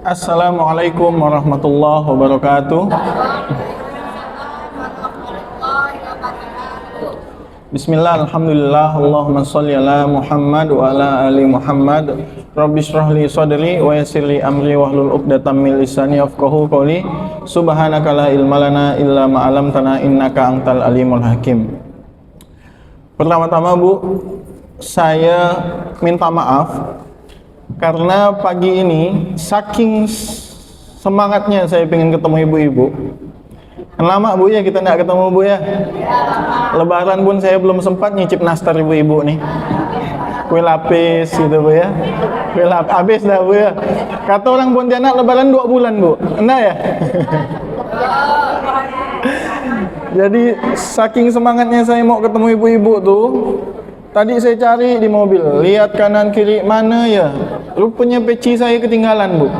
Assalamualaikum warahmatullahi wabarakatuh. Bismillah, alhamdulillah, Allahumma sholli ala Muhammad wa ala ali Muhammad. Rabbi shrah li sadri wa yassir li amri wahlul 'uqdatam min lisani yafqahu qawli. Subhanaka la ilma lana illa ma 'allamtana innaka antal alimul hakim. Pertama-tama Bu, saya minta maaf karena pagi ini saking semangatnya saya pengen ketemu ibu-ibu. Kan lama Bu ya kita nggak ketemu Bu ya. Lebaran pun saya belum sempat nyicip nastar ibu-ibu nih. Kue lapis gitu Bu ya. Kue lapis habis dah Bu ya. Kata orang Pontianak lebaran 2 bulan Bu. Enggak ya? Jadi saking semangatnya saya mau ketemu ibu-ibu tuh. Tadi saya cari di mobil, lihat kanan kiri mana ya. Rupanya peci saya ketinggalan Bu.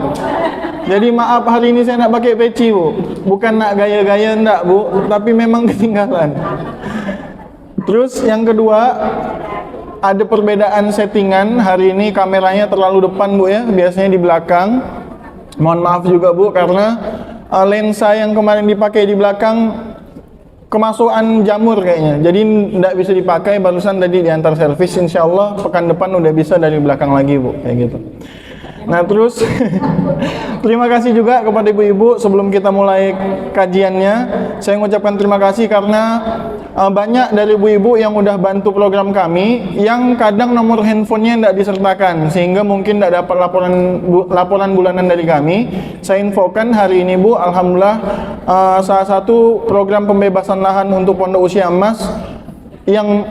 Jadi maaf hari ini saya nak pakai peci Bu. Bukan nak gaya-gaya enggak Bu, tapi memang ketinggalan. Terus yang kedua, ada perbedaan settingan. Hari ini kameranya terlalu depan Bu ya, biasanya di belakang. Mohon maaf juga Bu karena lensa yang kemarin dipakai di belakang kemasukan jamur kayaknya. Jadi enggak bisa dipakai, barusan tadi diantar servis. Insyaallah pekan depan udah bisa dari belakang lagi Bu, kayak gitu. Nah terus terima kasih juga kepada ibu-ibu. Sebelum kita mulai kajiannya, saya mengucapkan terima kasih karena banyak dari ibu-ibu yang udah bantu program kami yang kadang nomor handphonenya tidak disertakan sehingga mungkin tidak dapat laporan bulanan dari kami. Saya infokan hari ini Bu, alhamdulillah salah satu program pembebasan lahan untuk Pondok Usia Emas yang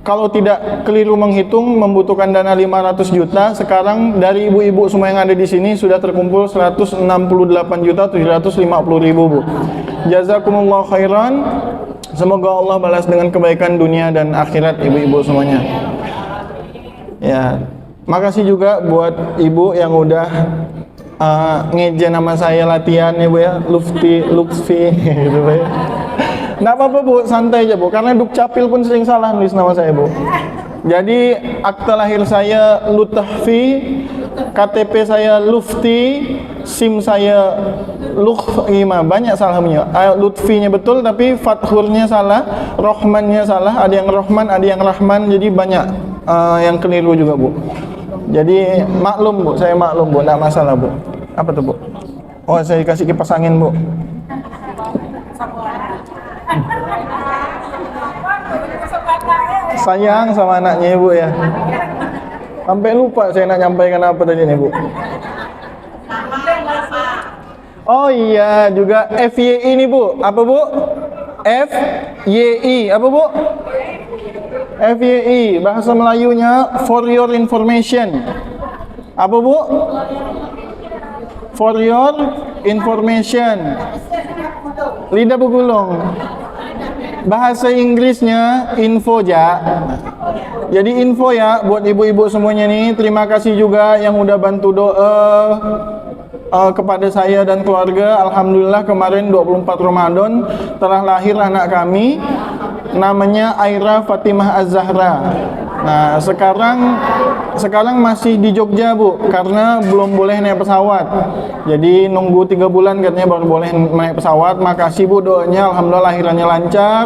kalau tidak keliru menghitung membutuhkan dana 500 juta. Sekarang dari ibu-ibu semua yang ada di sini sudah terkumpul 168.750.000 Bu. Jazakumullah khairan. Semoga Allah balas dengan kebaikan dunia dan akhirat ibu-ibu semuanya. Ya, makasih juga buat ibu yang udah ngeja nama saya latihan ya Bu ya, Lutfi gitu Bu ya. Nggak apa-apa Bu, santai aja Bu, karena Dukcapil pun sering salah nulis nama saya Bu. Jadi akta lahir saya Lutfi, KTP saya Lufti, SIM saya Lukhima, banyak salahnya. Lutfinya betul tapi Fathurnya salah, Rohmannya salah, ada yang Rohman, ada yang Rahman, jadi banyak yang keliru juga Bu. Jadi maklum Bu, saya maklum Bu, nggak masalah Bu. Apa tuh Bu? Oh saya kasih kipas angin Bu. Sayang sama anaknya Ibu ya. Sampai lupa saya nak nyampaikan apa tadi nih Bu. Oh iya, juga FYI ini Bu. Apa Bu? FYI. Apa Bu? FYI, bahasa Melayunya for your information. Apa Bu? For your information. Lidah bergulung. Bahasa Inggrisnya info ja. Jadi info ya buat ibu-ibu semuanya nih. Terima kasih juga yang udah bantu doa kepada saya dan keluarga. Alhamdulillah kemarin 24 Ramadan telah lahir anak kami, namanya Aira Fatimah Az-Zahra. Nah sekarang masih di Jogja Bu, karena belum boleh naik pesawat. Jadi nunggu 3 bulan katanya baru boleh naik pesawat. Makasih Bu doanya, alhamdulillah lahirannya lancar,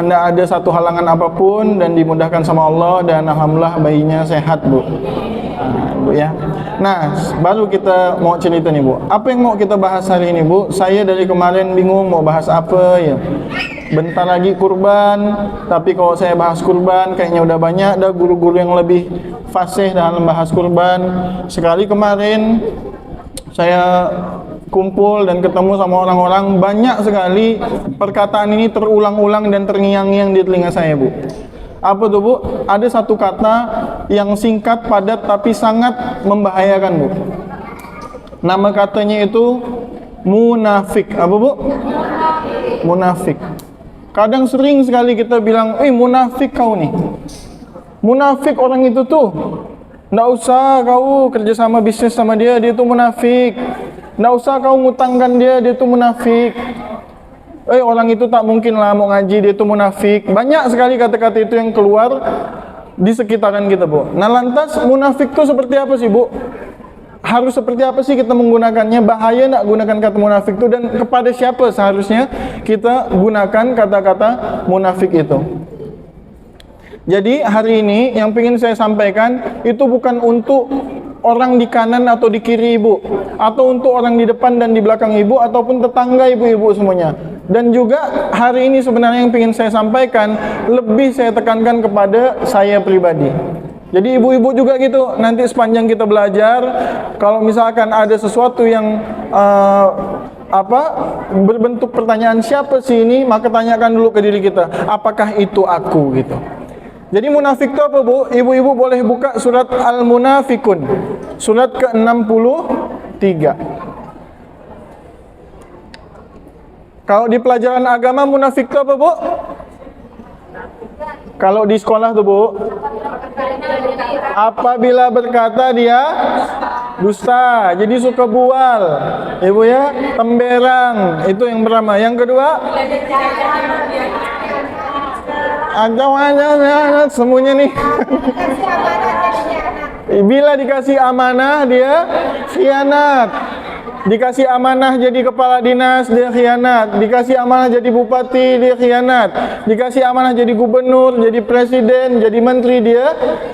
tidak ada satu halangan apapun dan dimudahkan sama Allah, dan alhamdulillah bayinya sehat Bu. Bu ya. Nah baru kita mau cerita nih Bu, apa yang mau kita bahas hari ini Bu. Saya dari kemarin bingung mau bahas apa ya. Bentar lagi kurban, tapi kalau saya bahas kurban kayaknya udah banyak dah guru-guru yang lebih fasih dalam bahas kurban. Sekali kemarin saya kumpul dan ketemu sama orang-orang, banyak sekali perkataan ini terulang-ulang dan terngiang-ngiang di telinga saya Bu. Apa tuh Bu? Ada satu kata yang singkat, padat, tapi sangat membahayakan Bu. Nama katanya itu munafik. Apa Bu? Munafik. Kadang sering sekali kita bilang, munafik kau nih. Munafik orang itu tuh. Nggak usah kau kerjasama bisnis sama dia, dia tuh munafik. Nggak usah kau ngutangkan dia, dia tuh munafik. Orang itu tak mungkin lah mau ngaji, dia tuh munafik. Banyak sekali kata-kata itu yang keluar di sekitaran kita Bu. Nah lantas munafik tuh seperti apa sih Bu? harus seperti apa sih kita menggunakannya? Bahaya nak gunakan kata munafik itu, dan kepada siapa seharusnya kita gunakan kata-kata munafik itu? Jadi hari ini yang ingin saya sampaikan itu bukan untuk orang di kanan atau di kiri ibu, atau untuk orang di depan dan di belakang ibu, ataupun tetangga ibu-ibu semuanya. Dan juga hari ini sebenarnya yang ingin saya sampaikan lebih saya tekankan kepada saya pribadi. Jadi ibu-ibu juga gitu, nanti sepanjang kita belajar, kalau misalkan ada sesuatu yang berbentuk pertanyaan siapa sih ini, maka tanyakan dulu ke diri kita, apakah itu aku gitu. Jadi munafik itu apa bu? Ibu-ibu boleh buka surat Al-Munafikun, surat ke-63. Kalau di pelajaran agama munafik itu apa bu? Kalau di sekolah tuh bu, apabila berkata dia dusta, jadi suka bual, ibu ya, temberang, itu yang pertama. Yang kedua, ada semuanya nih. Bila dikasih amanah dia khianat. Dikasih amanah jadi kepala dinas, dia khianat. Dikasih amanah jadi bupati, dia khianat. Dikasih amanah jadi gubernur, jadi presiden, jadi menteri, dia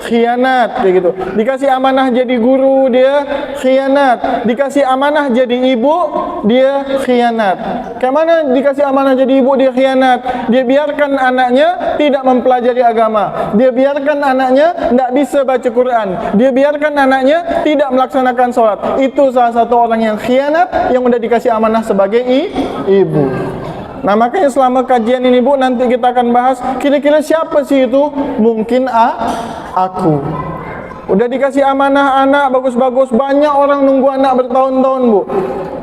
khianat, kayak gitu. Dikasih amanah jadi guru, dia khianat. Dikasih amanah jadi ibu, dia khianat. Kayak mana dikasih amanah jadi ibu, dia khianat? Dia biarkan anaknya tidak mempelajari agama. Dia biarkan anaknya tidak bisa baca Quran. Dia biarkan anaknya tidak melaksanakan sholat. Itu salah satu orang yang khianat, yang udah dikasih amanah sebagai ibu. Nah makanya selama kajian ini bu, nanti kita akan bahas kira-kira siapa sih itu? Mungkin aku. Udah dikasih amanah anak bagus-bagus, banyak orang nunggu anak bertahun-tahun bu,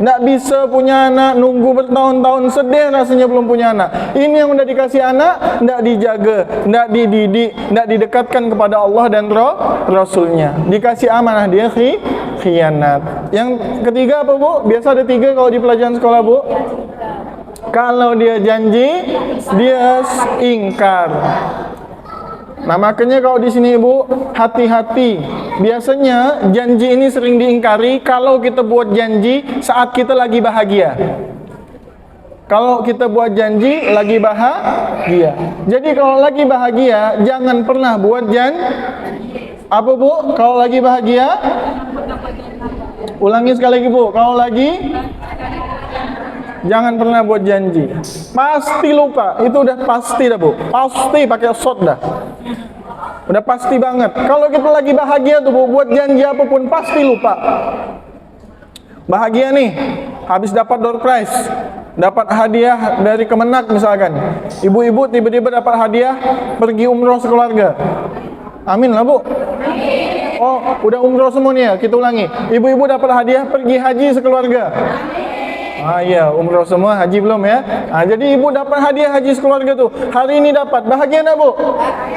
nggak bisa punya anak, nunggu bertahun-tahun, sedih rasanya belum punya anak. Ini yang udah dikasih anak, nggak dijaga, nggak dididik, nggak didekatkan kepada Allah dan Rasulnya. Dikasih amanah dia khianat. Yang ketiga apa bu? Biasa ada 3 kalau di pelajaran sekolah bu. Kalau dia janji, dia ingkar. Nah makanya kalau di sini ibu hati-hati. Biasanya janji ini sering diingkari kalau kita buat janji saat kita lagi bahagia. Kalau kita buat janji lagi bahagia. Jadi kalau lagi bahagia jangan pernah buat apa bu? Kalau lagi bahagia, ulangi sekali lagi bu. Kalau lagi, jangan pernah buat janji. Pasti lupa. Itu udah pasti dah bu. Pasti pakai shot dah. Udah pasti banget. Kalau kita lagi bahagia tuh bu, buat janji apapun pasti lupa. Bahagia nih, habis dapat door prize, dapat hadiah dari Kemenak misalkan. Ibu-ibu tiba-tiba dapat hadiah pergi umroh sekeluarga. Amin lah bu. Oh, udah umroh semua nih ya. Kita ulangi. Ibu-ibu dapat hadiah pergi haji sekeluarga. Iya, umroh semua, haji belum ya. Jadi ibu dapat hadiah haji sekeluarga tuh. Hari ini dapat, bahagia enggak bu?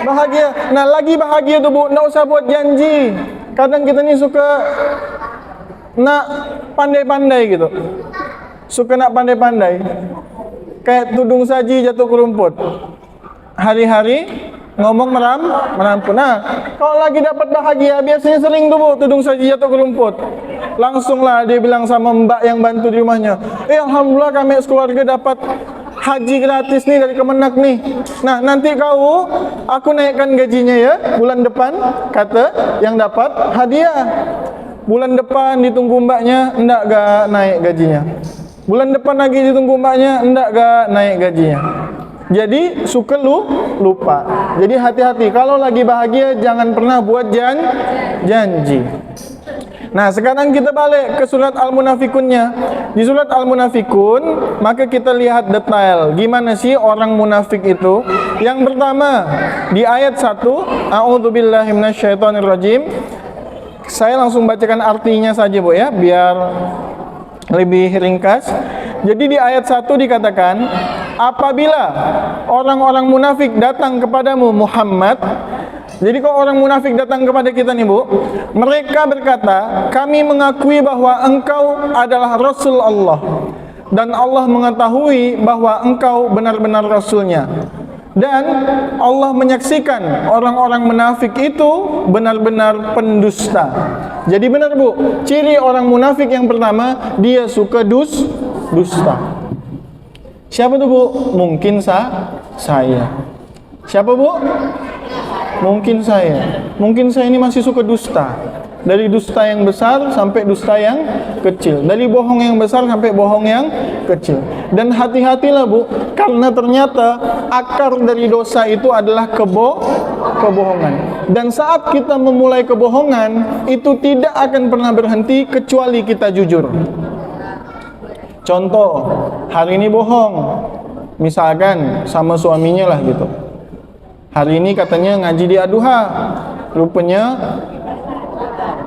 Bahagia. Nah lagi bahagia tuh bu, enggak usah buat janji. Kadang kita nih suka nak pandai-pandai gitu. Suka nak pandai-pandai. Kayak tudung saji jatuh ke rumput. Hari-hari ngomong merampun. Nah, kalau lagi dapat bahagia biasanya sering tuh bu, tudung saji jatuh ke rumput. Langsunglah dia bilang sama mbak yang bantu di rumahnya, alhamdulillah kami sekeluarga dapat haji gratis nih dari Kemenak nih. Nah nanti aku naikkan gajinya ya bulan depan, kata yang dapat hadiah. Bulan depan ditunggu mbaknya, enggak gak naik gajinya. Bulan depan lagi ditunggu mbaknya, enggak gak naik gajinya. Jadi suka lupa. Jadi hati-hati, kalau lagi bahagia jangan pernah buat janji. Nah sekarang kita balik ke surat Al-Munafikunnya. Di surat Al-Munafikun maka kita lihat detail gimana sih orang munafik itu. Yang pertama di ayat 1, A'udzubillahi minasyaitonirrajim. Saya langsung bacakan artinya saja bu ya, biar lebih ringkas. Jadi di ayat 1 dikatakan, apabila orang-orang munafik datang kepadamu Muhammad. Jadi kalau orang munafik datang kepada kita nih bu, mereka berkata, kami mengakui bahwa engkau adalah Rasul Allah dan Allah mengetahui bahwa engkau benar-benar Rasulnya. Dan Allah menyaksikan orang-orang munafik itu benar-benar pendusta. Jadi benar Bu, ciri orang munafik yang pertama, dia suka dusta. Siapa tuh Bu? Mungkin saya. Siapa Bu? Mungkin saya. Mungkin saya ini masih suka dusta. Dari dusta yang besar sampai dusta yang kecil. Dari bohong yang besar sampai bohong yang kecil. Dan hati-hatilah Bu, karena ternyata akar dari dosa itu adalah kebohongan. Dan saat kita memulai kebohongan, itu tidak akan pernah berhenti kecuali kita jujur. Contoh, hari ini bohong. Misalkan sama suaminya lah gitu. Hari ini katanya ngaji di Aduha. Rupanya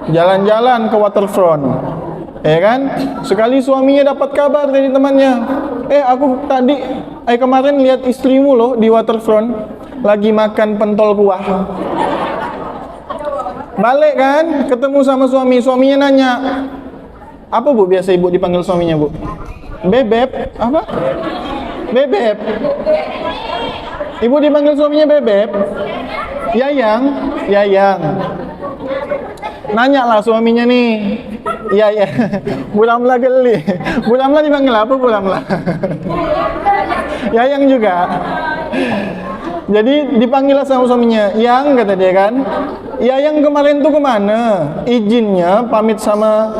jalan-jalan ke waterfront, ya kan? Sekali suaminya dapat kabar dari temannya, aku kemarin lihat istrimu loh di waterfront lagi makan pentol kuah. Balik kan, ketemu sama suaminya nanya, apa Bu biasa ibu dipanggil suaminya Bu? Bebek, apa? Bebek. Ibu dipanggil suaminya Bebek. Yayang. Nanya lah suaminya nih, ya Bu Ramlah geli. Bu Ramlah dipanggil apa Bu Ramlah? Yayang juga. Jadi dipanggil sama suaminya, Yang kata dia kan, Yayang kemarin tuh kemana? Izinnya pamit sama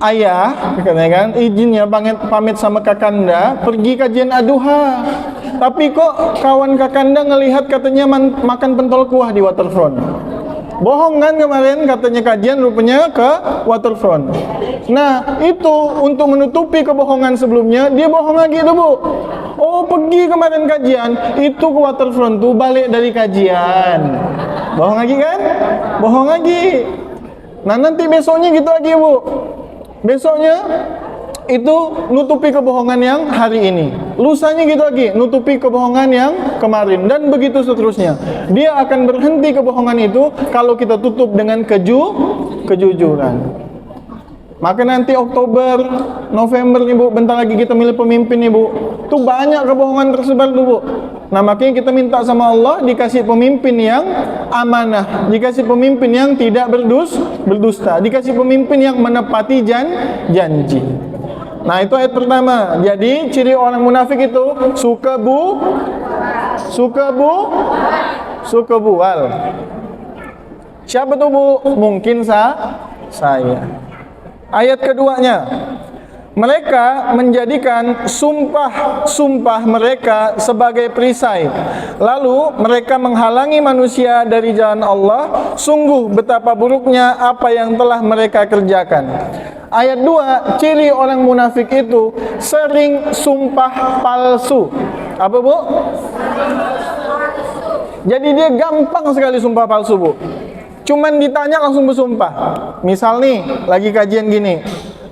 ayah, katanya kan, izinnya pamit sama kakanda, pergi kajian Aduha. Tapi kok kawan kakanda ngelihat katanya makan pentol kuah di waterfront. Bohong kan kemarin katanya kajian, rupanya ke waterfront. Nah itu untuk menutupi kebohongan sebelumnya, dia bohong lagi tuh Bu. Oh pergi kemarin kajian, itu ke waterfront tuh balik dari kajian. Bohong lagi kan? Bohong lagi. Nah nanti besoknya gitu lagi Bu. Besoknya itu nutupi kebohongan yang hari ini, lusanya gitu lagi, nutupi kebohongan yang kemarin, dan begitu seterusnya. Dia akan berhenti kebohongan itu kalau kita tutup dengan kejujuran. Maka nanti Oktober, November nih Bu, bentar lagi kita milih pemimpin nih Bu, tuh banyak kebohongan tersebar tuh Bu. Nah makanya kita minta sama Allah dikasih pemimpin yang amanah, dikasih pemimpin yang tidak berdusta, dikasih pemimpin yang menepati janji. Nah itu ayat pertama. Jadi ciri orang munafik itu suka bual. Siapa tuh Bu? Mungkin saya. Ayat keduanya, mereka menjadikan sumpah mereka sebagai perisai. Lalu mereka menghalangi manusia dari jalan Allah. Sungguh betapa buruknya apa yang telah mereka kerjakan. Ayat 2, ciri orang munafik itu sering sumpah palsu. Apa Bu? Jadi dia gampang sekali sumpah palsu Bu. Cuman ditanya langsung bersumpah. Misal nih, lagi kajian gini.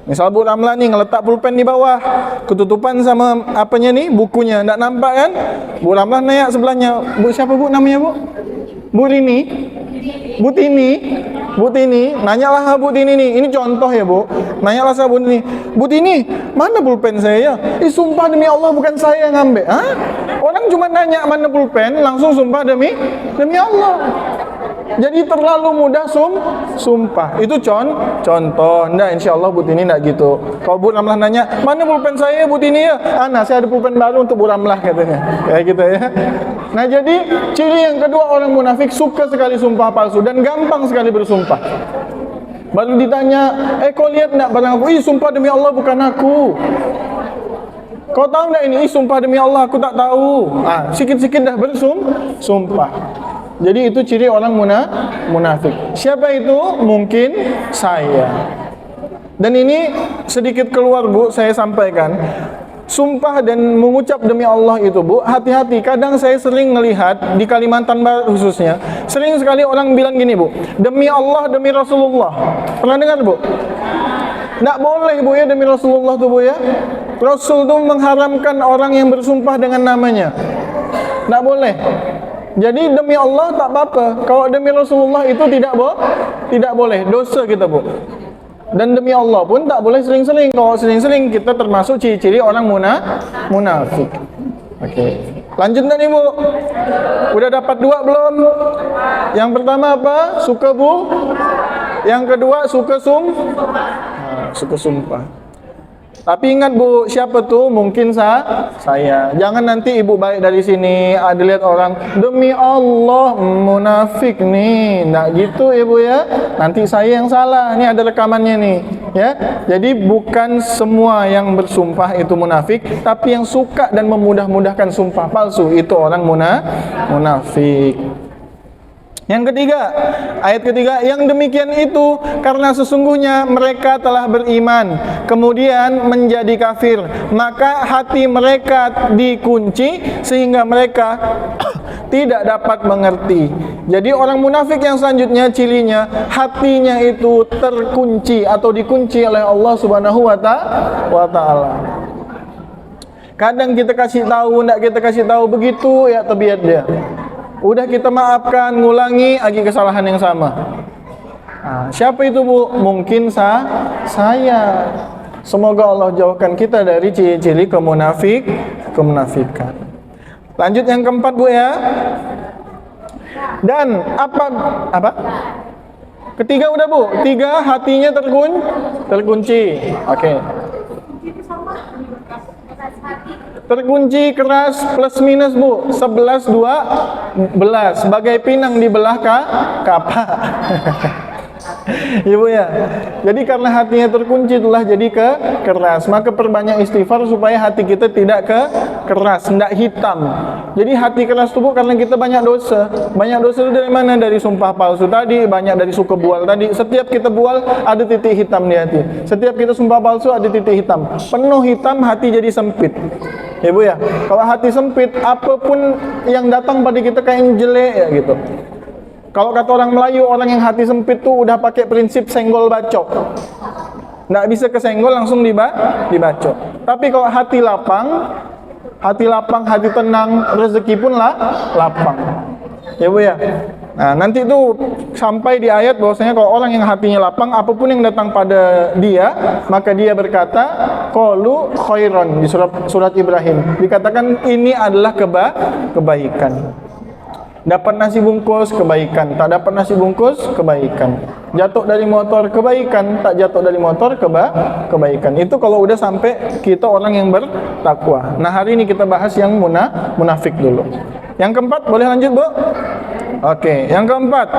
Misal Bu Ramlah nih ngeletak pulpen di bawah, ketutupan sama apanya nih, bukunya, nggak nampak kan? Bu Ramlah nanya sebelahnya, Bu siapa Bu namanya Bu? Bu Rini? Bu Tini, nanyalah Bu Tini nih, ini contoh ya Bu. Nanyalah sama Bu Tini, mana pulpen saya ya? Sumpah demi Allah bukan saya yang ngambil. Hah? Orang cuma nanya mana pulpen, langsung sumpah demi Allah. Jadi terlalu mudah sumpah. Itu contoh. Nggak, insya Allah Bu Tini nggak gitu. Kalau Bu Ramlah nanya, mana pulpen saya Bu Tini ya? Nah saya ada pulpen baru untuk Bu Ramlah katanya. Kayak gitu ya. Nah jadi ciri yang kedua orang munafik suka sekali sumpah palsu dan gampang sekali bersumpah. Baru ditanya, kau lihat nggak barang aku? Sumpah demi Allah bukan aku. Kau tahu nggak ini? Sumpah demi Allah aku tak tahu. Sikit-sikit dah bersumpah. Jadi itu ciri orang munafik. Siapa itu? Mungkin saya. Dan ini sedikit keluar Bu, saya sampaikan. Sumpah dan mengucap demi Allah itu Bu, hati-hati. Kadang saya sering melihat di Kalimantan Barat khususnya, sering sekali orang bilang gini Bu, demi Allah, demi Rasulullah. Pernah dengar Bu? Nggak boleh Bu ya, demi Rasulullah tuh Bu ya. Rasul tuh mengharamkan orang yang bersumpah dengan namanya. Nggak boleh. Jadi demi Allah tak apa-apa. Kalau demi Rasulullah itu tidak boleh. Dosa kita Bu. Dan demi Allah pun tak boleh sering-sering. Kalau sering-sering kita termasuk ciri-ciri orang munafik. Oke. Lanjut nih Bu. Udah dapat 2 belum? Yang pertama apa? Suka Bu. Yang kedua suka suka sumpah. Tapi ingat Bu, siapa tuh? Mungkin saya. Jangan nanti Ibu balik dari sini, ada lihat orang, demi Allah munafik nih. Nggak gitu Ibu ya. Nanti saya yang salah. Ini ada rekamannya nih, ya. Jadi bukan semua yang bersumpah itu munafik, tapi yang suka dan memudah-mudahkan sumpah palsu itu orang munafik. Yang ketiga, ayat ketiga, yang demikian itu karena sesungguhnya mereka telah beriman, kemudian menjadi kafir, maka hati mereka dikunci sehingga mereka tidak dapat mengerti. Jadi orang munafik yang selanjutnya cirinya, hatinya itu terkunci atau dikunci oleh Allah Subhanahu wa Ta'ala. Kadang kita kasih tahu, enggak kita kasih tahu, begitu ya tabiat dia. Udah kita maafkan, ngulangi lagi kesalahan yang sama. Nah, siapa itu Bu? Mungkin saya. Semoga Allah jauhkan kita dari ciri-ciri kemunafikan. Lanjut yang keempat Bu ya. Dan apa? Ketiga udah Bu. 3, hatinya terkunci. Oke. Terkunci keras plus minus Bu, 11 12 sebagai pinang di belah kapak. Ibu ya. Jadi karena hatinya terkunci itulah jadi keras. Maka perbanyak istighfar supaya hati kita tidak keras, tidak hitam. Jadi hati keras itu Bu karena kita banyak dosa. Banyak dosa itu dari mana? Dari sumpah palsu tadi, banyak dari suka bual tadi. Setiap kita bual ada titik hitam di hati. Setiap kita sumpah palsu ada titik hitam. Penuh hitam, hati jadi sempit. Ibu ya, kalau hati sempit, apapun yang datang pada kita kayak jelek ya gitu. Kalau kata orang Melayu, orang yang hati sempit tuh udah pakai prinsip senggol bacok. Nggak bisa kesenggol langsung dibacok. Tapi kalau hati lapang, hati tenang, rezeki pun lapang. Ya Bu ya. Nah, nanti itu sampai di ayat bahwasanya kalau orang yang hatinya lapang, apapun yang datang pada dia, maka dia berkata qalu khairan di surat Ibrahim. Dikatakan ini adalah kebaikan. Dapat nasi bungkus, kebaikan. Tak dapat nasi bungkus, kebaikan. Jatuh dari motor, kebaikan. Tak jatuh dari motor, kebaikan. Itu kalau udah sampai kita orang yang bertakwa. Nah, hari ini kita bahas yang munafik dulu. Yang keempat, boleh lanjut Bu? Oke, yang keempat.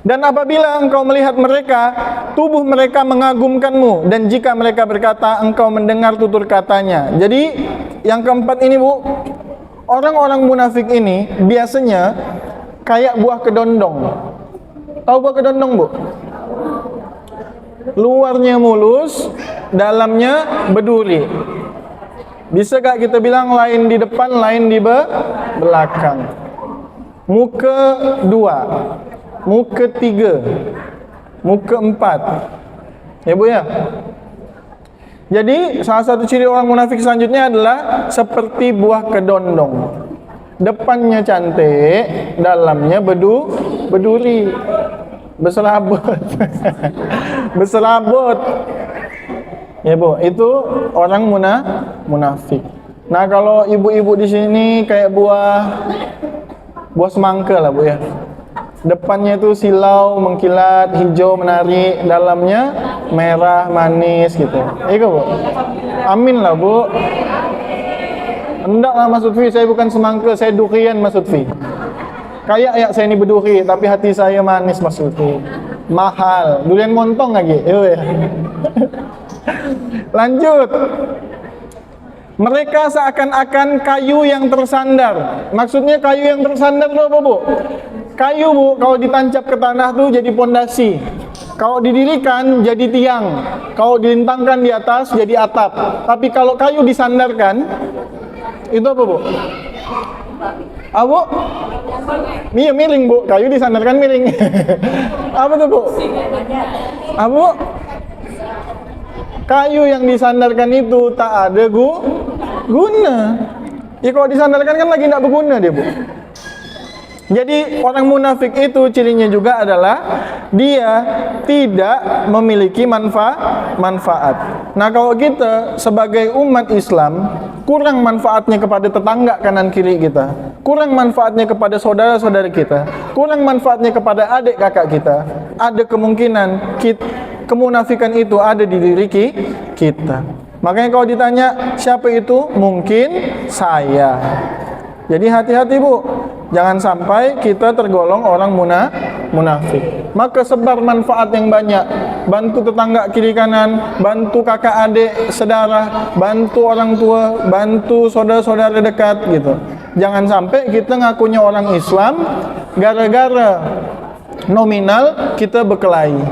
Dan apabila engkau melihat mereka, tubuh mereka mengagumkanmu, dan jika mereka berkata, engkau mendengar tutur katanya. Jadi, yang keempat ini Bu, orang-orang munafik ini biasanya kayak buah kedondong. Tahu buah kedondong Bu? Luarnya mulus, dalamnya berduri. Bisa gak kita bilang lain di depan, lain di belakang? Muka 2, muka 3, muka 4. Ya Bu ya. Jadi salah satu ciri orang munafik selanjutnya adalah seperti buah kedondong. Depannya cantik, dalamnya berduri, berserabut. Berserabut. Ya Bu, itu orang munafik. Nah, kalau ibu-ibu di sini kayak buah semangka lah Bu ya. Depannya itu silau, mengkilat, hijau, menarik, dalamnya merah, manis gitu. Iya Bu? Amin lah Bu. Enggak lah Mas Lutfi, saya bukan semangka, saya durian Mas Lutfi. Kayak ya saya ini berduri, tapi hati saya manis Mas Lutfi. Mahal, durian montong lagi. Iya. Lanjut. Mereka seakan-akan kayu yang tersandar. Maksudnya kayu yang tersandar itu apa Bu? Kayu Bu, kalau ditancap ke tanah tuh jadi pondasi. Kalau didirikan jadi tiang. Kalau dilintangkan di atas jadi atap. Tapi kalau kayu disandarkan, itu apa Bu? Apa Bu? Iya miring Bu, kayu disandarkan miring. Apa tuh Bu? Apa Bu? Kayu yang disandarkan itu tak ada guna. Ya kalau disandarkan kan lagi tidak berguna dia Bu. Jadi orang munafik itu cirinya juga adalah dia tidak memiliki manfaat. Nah, kalau kita sebagai umat Islam kurang manfaatnya kepada tetangga kanan kiri kita, kurang manfaatnya kepada saudara-saudara kita, kurang manfaatnya kepada adik kakak kita, ada kemungkinan kemunafikan itu ada di diri kita. Makanya kalau ditanya siapa itu, mungkin saya. Jadi hati-hati Bu, jangan sampai kita tergolong orang munafik. Maka sebar manfaat yang banyak, bantu tetangga kiri kanan, bantu kakak adik saudara, bantu orang tua, bantu saudara-saudara dekat gitu. Jangan sampai kita ngakunya orang Islam gara-gara nominal kita berkelahi.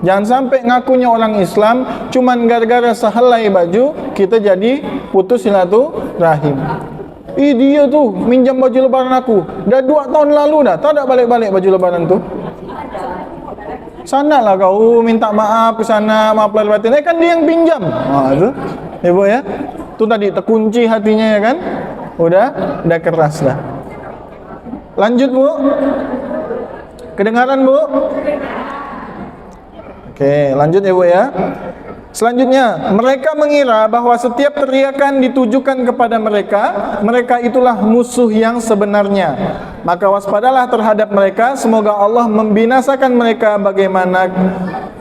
Jangan sampai ngakunya orang Islam cuman gara-gara sehelai baju kita jadi putus silaturahim. Dia tu minjam baju lebaran aku dah 2 tahun lalu dah, tak ada balik-balik baju lebaran tu. Sanalah kau minta maaf ke sana, maaf lahir batin. Kan dia yang pinjam. Tu. Ibu ya. Tu tadi terkunci hatinya ya kan? Udah keras dah. Lanjut Bu. Kedengaran Bu? Oke, lanjut ya Bu ya. Selanjutnya, mereka mengira bahwa setiap teriakan ditujukan kepada mereka itulah musuh yang sebenarnya. Maka waspadalah terhadap mereka, semoga Allah membinasakan mereka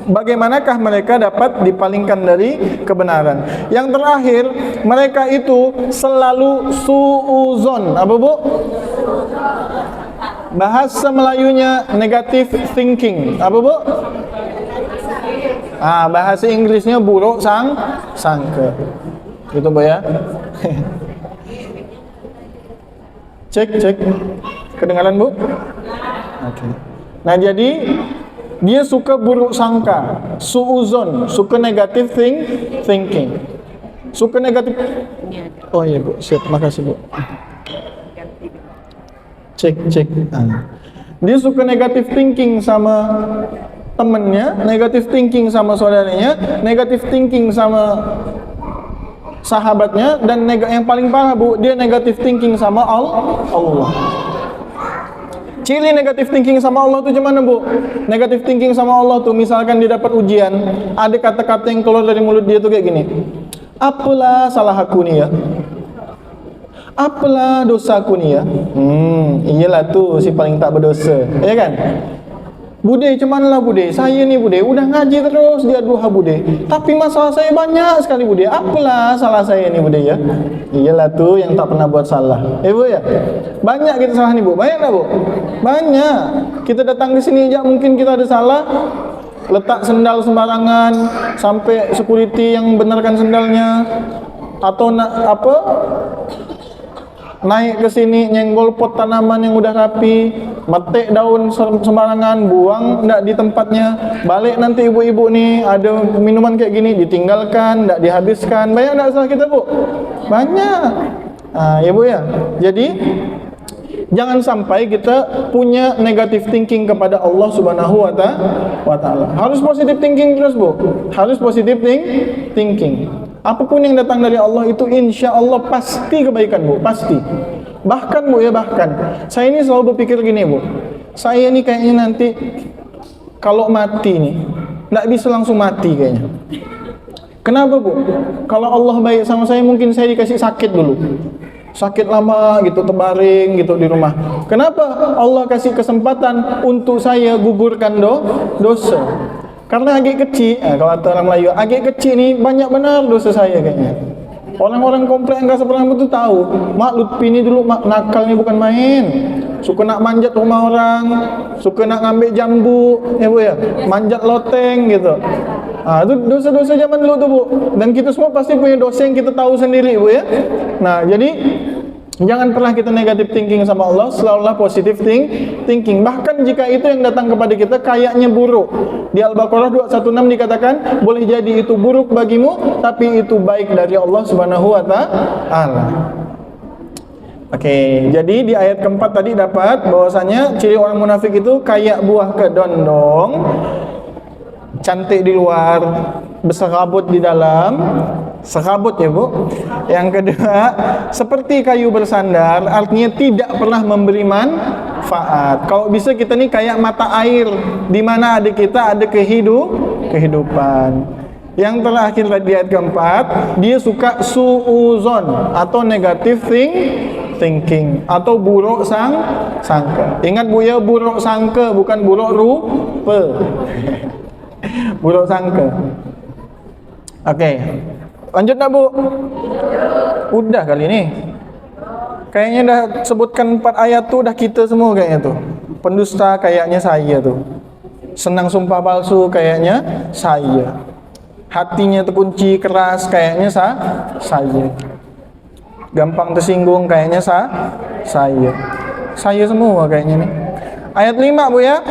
bagaimanakah mereka dapat dipalingkan dari kebenaran. Yang terakhir, mereka itu selalu suuzon. Apa Bu? Bahasa Melayunya negative thinking. Apa Bu? Bahasa Inggrisnya buruk sangka. Gitu Bu ya. Cek. Kedengaran Bu? Oke. Nah, jadi dia suka buruk sangka, suuzon, suka negative thinking. Suka negatif. Oh iya Bu, siap. Makasih Bu. Cek. Dia suka negative thinking sama temennya, negative thinking sama saudaranya, negative thinking sama sahabatnya, dan yang paling parah Bu, dia negative thinking sama Allah. Ciri negative thinking sama Allah tu gimana Bu? Negative thinking sama Allah tu, misalkan dia dapat ujian, ada kata-kata yang keluar dari mulut dia tu kayak gini. Apalah salah aku ni ya? Apalah dosa aku ni ya? Iyalah tu si paling tak berdosa, ya kan? Bude, cemanalah Bude? Saya ni Bude, udah ngaji terus dia duha Bude, tapi masalah saya banyak sekali Bude. Apalah salah saya ni Bude ya? Iyalah tu yang tak pernah buat salah. Bu ya? Banyak kita salah ni Bu. Banyak tak Bu? Banyak. Kita datang di sini aja mungkin kita ada salah. Letak sendal sembarangan sampai security yang benarkan sendalnya, atau naik ke sini nyenggol pot tanaman yang udah rapi, metik daun sembarangan, buang enggak di tempatnya. Balik nanti ibu-ibu nih ada minuman kayak gini ditinggalkan, enggak dihabiskan. Banyak enggak salah kita Bu? Banyak. Ya Bu ya. Jadi jangan sampai kita punya negative thinking kepada Allah Subhanahu wa taala. Harus positive thinking terus Bu. Harus positive thinking. Apapun yang datang dari Allah itu insya Allah pasti kebaikan Bu, pasti. Bahkan Bu ya, saya ini selalu berpikir gini Bu, saya ini kayaknya nanti kalau mati nih nggak bisa langsung mati kayaknya. Kenapa Bu? Kalau Allah baik sama saya, mungkin saya dikasih sakit dulu, sakit lama gitu, terbaring gitu di rumah. Kenapa Allah kasih kesempatan untuk saya gugurkan dosa? Karena agak kecil, kalau kata orang Melayu, agak kecil ni banyak benar dosa saya kayaknya. Orang-orang komplek enggak seberang betul tahu, Mak Lutfi ni dulu nakalnya bukan main. Suka nak manjat rumah orang, suka nak ngambil jambu, ya Bu ya, manjat loteng gitu. Itu dosa-dosa zaman dulu tu Bu. Dan kita semua pasti punya dosa yang kita tahu sendiri Bu ya. Nah, jadi jangan pernah kita negative thinking sama Allah, selalulah positive thinking. Bahkan jika itu yang datang kepada kita kayaknya buruk. Di Al-Baqarah 216 dikatakan, boleh jadi itu buruk bagimu, tapi itu baik dari Allah Subhanahu wa taala. Oke, jadi di ayat keempat tadi dapat bahwasanya ciri orang munafik itu kayak buah kedondong, cantik di luar, berserabut di dalam. Serabut ya Bu. Yang kedua, seperti kayu bersandar, artinya tidak pernah memberi manfaat. Kalau bisa kita nih kayak mata air, di mana ada kita ada kehidupan. Yang terakhir di ayat keempat, dia suka suuzon atau negative thinking atau buruk sangka. Ingat Bu ya, buruk sangka bukan buruk rupa. Buruk sangka. Oke. Lanjut nak Bu? Udah kali ini. Kayaknya dah sebutkan 4 ayat tuh dah kita semua kayaknya tuh. Pendusta kayaknya saya tuh. Senang sumpah palsu kayaknya saya. Hatinya terkunci keras kayaknya saya. Gampang tersinggung kayaknya saya. Saya semua kayaknya nih. Ayat 5 Bu ya.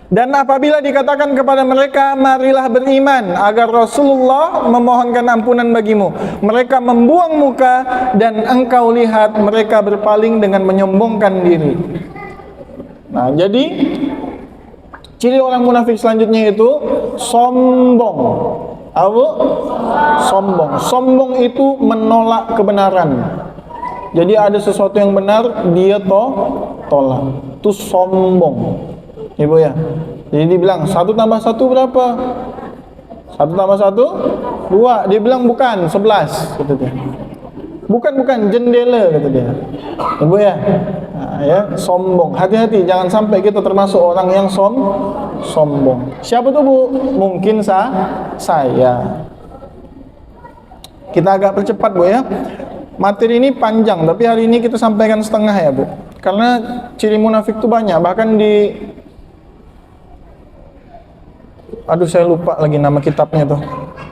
Dan apabila dikatakan kepada mereka, marilah beriman, agar Rasulullah memohonkan ampunan bagimu, mereka membuang muka dan engkau lihat mereka berpaling dengan menyombongkan diri. Nah, jadi ciri orang munafik selanjutnya itu sombong. Apa? Sombong. Sombong itu menolak kebenaran. Jadi ada sesuatu yang benar, dia tolak. Itu sombong. Ibu ya. Jadi dibilang 1 tambah 1 berapa? 1 tambah 1 2. Dia bilang bukan 11 kata dia. Bukan jendela kata dia. Ibu ya. Nah, ya, sombong. Hati-hati jangan sampai kita termasuk orang yang sombong. Siapa tuh Bu? Mungkin saya. Kita agak percepat Bu ya. Materi ini panjang, tapi hari ini kita sampaikan setengah ya Bu. Karena ciri munafik itu banyak, bahkan saya lupa lagi nama kitabnya tuh.